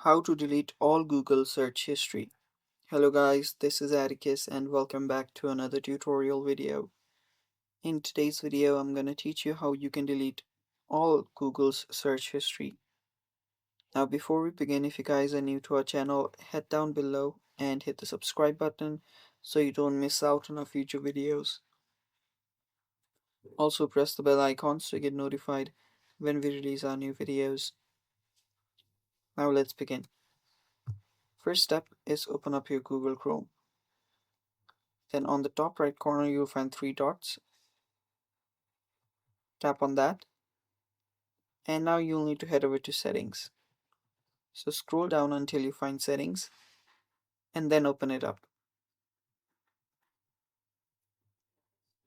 How to delete all Google search history. Hello guys, this is Atticus and welcome back to another tutorial video. In today's video, I'm going to teach you how you can delete all Google's search history. Now before we begin, if you guys are new to our channel, head down below and hit the subscribe button so you don't miss out on our future videos. Also press the bell icon so you get notified when we release our new videos. Now let's begin. First step is open up your Google Chrome. Then on the top right corner, you'll find three dots. Tap on that. And now you'll need to head over to settings. So scroll down until you find settings and then open it up.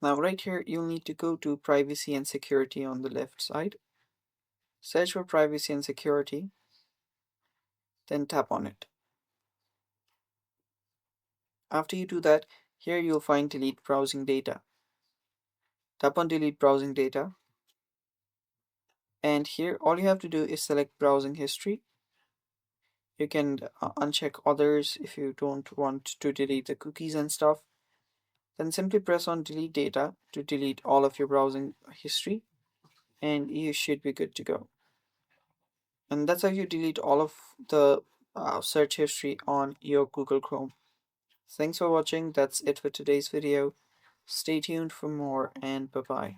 Now right here, you'll need to go to privacy and security on the left side. Search for privacy and security, then tap on it. After you do that, here you'll find delete browsing data. Tap on delete browsing data. And here all you have to do is select browsing history. You can uncheck others if you don't want to delete the cookies and stuff. Then simply press on delete data to delete all of your browsing history and you should be good to go. And that's how you delete all of the search history on your Google Chrome. Thanks for watching. That's it for today's video. Stay tuned for more and bye bye.